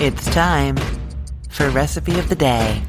It's time for Recipe of the Day.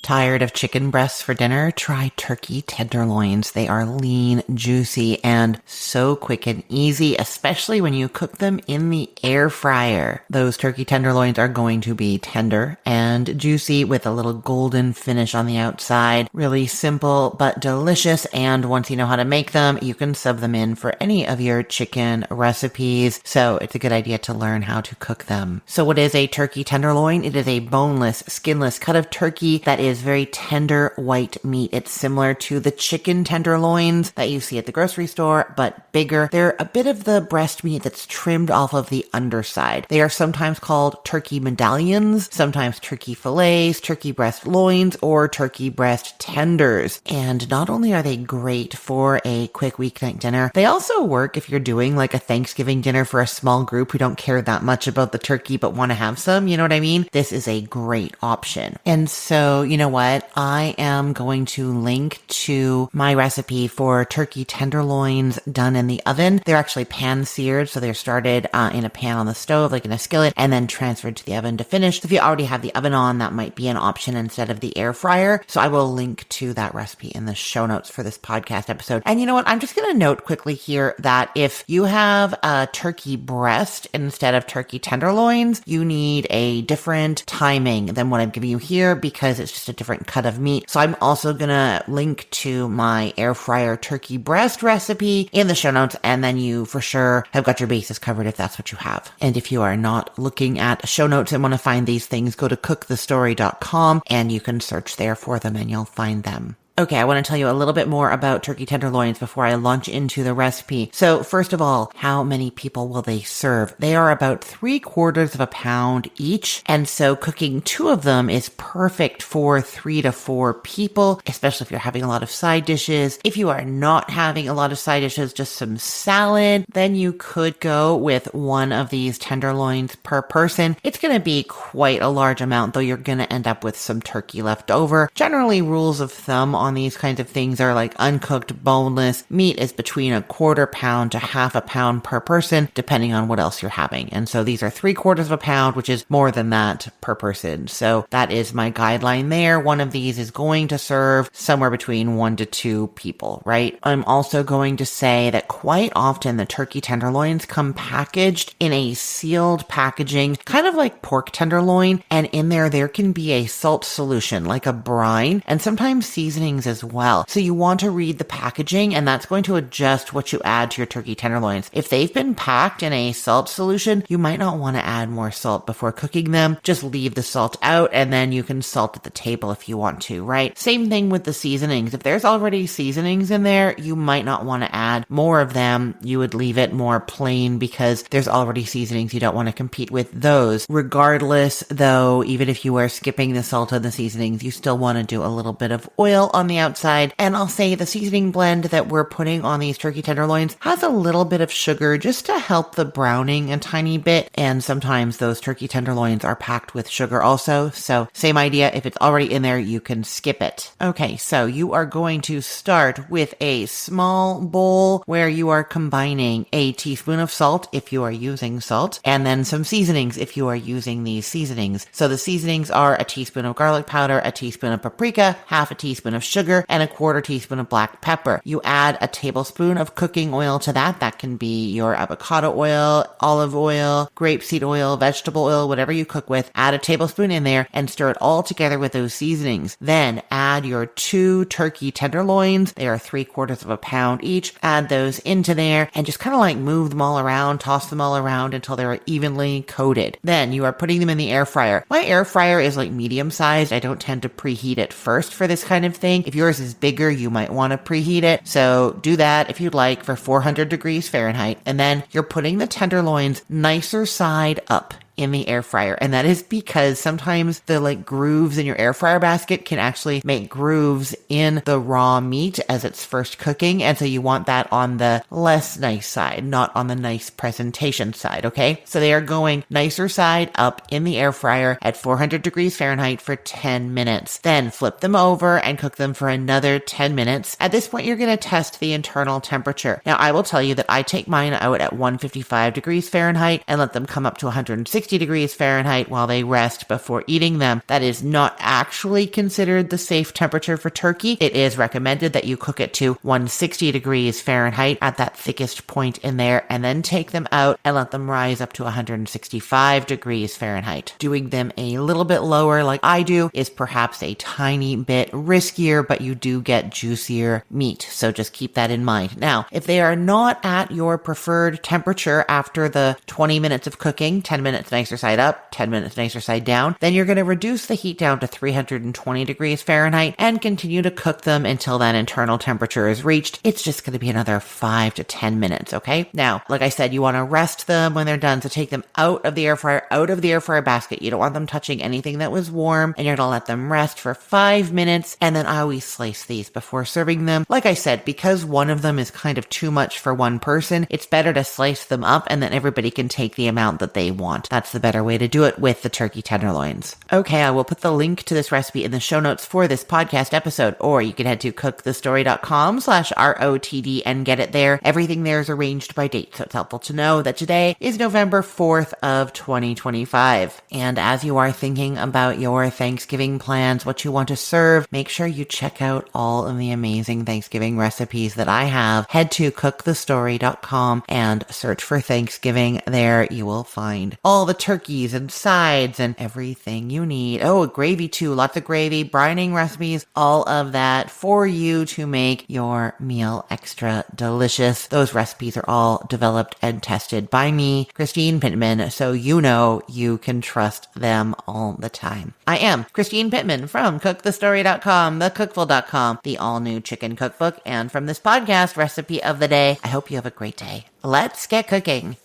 Tired of chicken breasts for dinner? Try turkey tenderloins. They are lean, juicy, and so quick and easy, especially when you cook them in the air fryer. Those turkey tenderloins are going to be tender and juicy with a little golden finish on the outside. Really simple but delicious, and once you know how to make them, you can sub them in for any of your chicken recipes, so it's a good idea to learn how to cook them. So what is a turkey tenderloin? It is a boneless, skinless cut of turkey that is very tender white meat. It's similar to the chicken tenderloins that you see at the grocery store, but bigger. They're a bit of the breast meat that's trimmed off of the underside. They are sometimes called turkey medallions, sometimes turkey fillets, turkey breast loins, or turkey breast tenders. And not only are they great for a quick weeknight dinner, they also work if you're doing like a Thanksgiving dinner for a small group who don't care that much about the turkey but want to have some, you know what I mean? This is a great option. And so, you know what? I am going to link to my recipe for turkey tenderloins done in the oven. They're actually pan seared, so they're started in a pan on the stove, like in a skillet, and then transferred to the oven to finish. So if you already have the oven on, that might be an option instead of the air fryer. So I will link to that recipe in the show notes for this podcast episode. And you know what? I'm just going to note quickly here that if you have a turkey breast instead of turkey tenderloins, you need a different timing than what I'm giving you here because it's just a different cut of meat. So I'm also gonna link to my air fryer turkey breast recipe in the show notes, and then you for sure have got your bases covered if that's what you have. And if you are not looking at show notes and want to find these things, go to cookthestory.com and you can search there for them and you'll find them. Okay, I want to tell you a little bit more about turkey tenderloins before I launch into the recipe. So first of all, how many people will they serve? They are about 3/4 of a pound each. And so cooking 2 of them is perfect for 3 to 4 people, especially if you're having a lot of side dishes. If you are not having a lot of side dishes, just some salad, then you could go with 1 of these tenderloins per person. It's going to be quite a large amount, though you're going to end up with some turkey left over. Generally, rules of thumb on these kinds of things are like uncooked boneless meat is between 1/4 pound to 1/2 pound per person, depending on what else you're having. And so these are 3/4 of a pound, which is more than that per person. So that is my guideline there. 1 of these is going to serve somewhere between 1 to 2 people, right? I'm also going to say that quite often the turkey tenderloins come packaged in a sealed packaging, kind of like pork tenderloin. And in there can be a salt solution, like a brine, and sometimes seasoning as well. So you want to read the packaging, and that's going to adjust what you add to your turkey tenderloins. If they've been packed in a salt solution, you might not want to add more salt before cooking them. Just leave the salt out, and then you can salt at the table if you want to, right? Same thing with the seasonings. If there's already seasonings in there, you might not want to add more of them. You would leave it more plain because there's already seasonings. You don't want to compete with those. Regardless, though, even if you are skipping the salt and the seasonings, you still want to do a little bit of oil on the outside. And I'll say the seasoning blend that we're putting on these turkey tenderloins has a little bit of sugar just to help the browning a tiny bit. And sometimes those turkey tenderloins are packed with sugar also. So same idea. If it's already in there, you can skip it. Okay, so you are going to start with a small bowl where you are combining a teaspoon of salt if you are using salt, and then some seasonings if you are using these seasonings. So the seasonings are a teaspoon of garlic powder, a teaspoon of paprika, 1/2 teaspoon of sugar, and 1/4 teaspoon of black pepper. You add a tablespoon of cooking oil to that. That can be your avocado oil, olive oil, grapeseed oil, vegetable oil, whatever you cook with. Add a tablespoon in there and stir it all together with those seasonings. Then add your 2 turkey tenderloins. They are 3/4 of a pound each. Add those into there and just kind of like move them all around, toss them all around until they're evenly coated. Then you are putting them in the air fryer. My air fryer is like medium sized. I don't tend to preheat it first for this kind of thing. If yours is bigger, you might want to preheat it. So do that if you'd like for 400 degrees Fahrenheit. And then you're putting the tenderloins nicer side up in the air fryer. And that is because sometimes the like grooves in your air fryer basket can actually make grooves in the raw meat as it's first cooking. And so you want that on the less nice side, not on the nice presentation side. Okay. So they are going nicer side up in the air fryer at 400 degrees Fahrenheit for 10 minutes. Then flip them over and cook them for another 10 minutes. At this point, you're going to test the internal temperature. Now, I will tell you that I take mine out at 155 degrees Fahrenheit and let them come up to 160 160 degrees Fahrenheit while they rest before eating them. That is not actually considered the safe temperature for turkey. It is recommended that you cook it to 160 degrees Fahrenheit at that thickest point in there, and then take them out and let them rise up to 165 degrees Fahrenheit. Doing them a little bit lower like I do is perhaps a tiny bit riskier, but you do get juicier meat. So just keep that in mind. Now, if they are not at your preferred temperature after the 20 minutes of cooking, 10 minutes nicer side up, 10 minutes nicer side down, then you're going to reduce the heat down to 320 degrees Fahrenheit and continue to cook them until that internal temperature is reached. It's just going to be another 5 to 10 minutes, okay? Now, like I said, you want to rest them when they're done, so take them out of the air fryer basket. You don't want them touching anything that was warm, and you're going to let them rest for 5 minutes, and then I always slice these before serving them. Like I said, because one of them is kind of too much for one person, it's better to slice them up and then everybody can take the amount that they want. That's the better way to do it with the turkey tenderloins. Okay, I will put the link to this recipe in the show notes for this podcast episode, or you can head to cookthestory.com/ROTD and get it there. Everything there is arranged by date, so it's helpful to know that today is November 4th of 2025. And as you are thinking about your Thanksgiving plans, what you want to serve, make sure you check out all of the amazing Thanksgiving recipes that I have. Head to cookthestory.com and search for Thanksgiving. There you will find all the turkeys and sides and everything you need. Oh, gravy too. Lots of gravy, brining recipes, all of that for you to make your meal extra delicious. Those recipes are all developed and tested by me, Christine Pittman, so you know you can trust them all the time. I am Christine Pittman from cookthestory.com, thecookful.com, the all-new chicken cookbook, and from this podcast, Recipe of the Day. I hope you have a great day. Let's get cooking.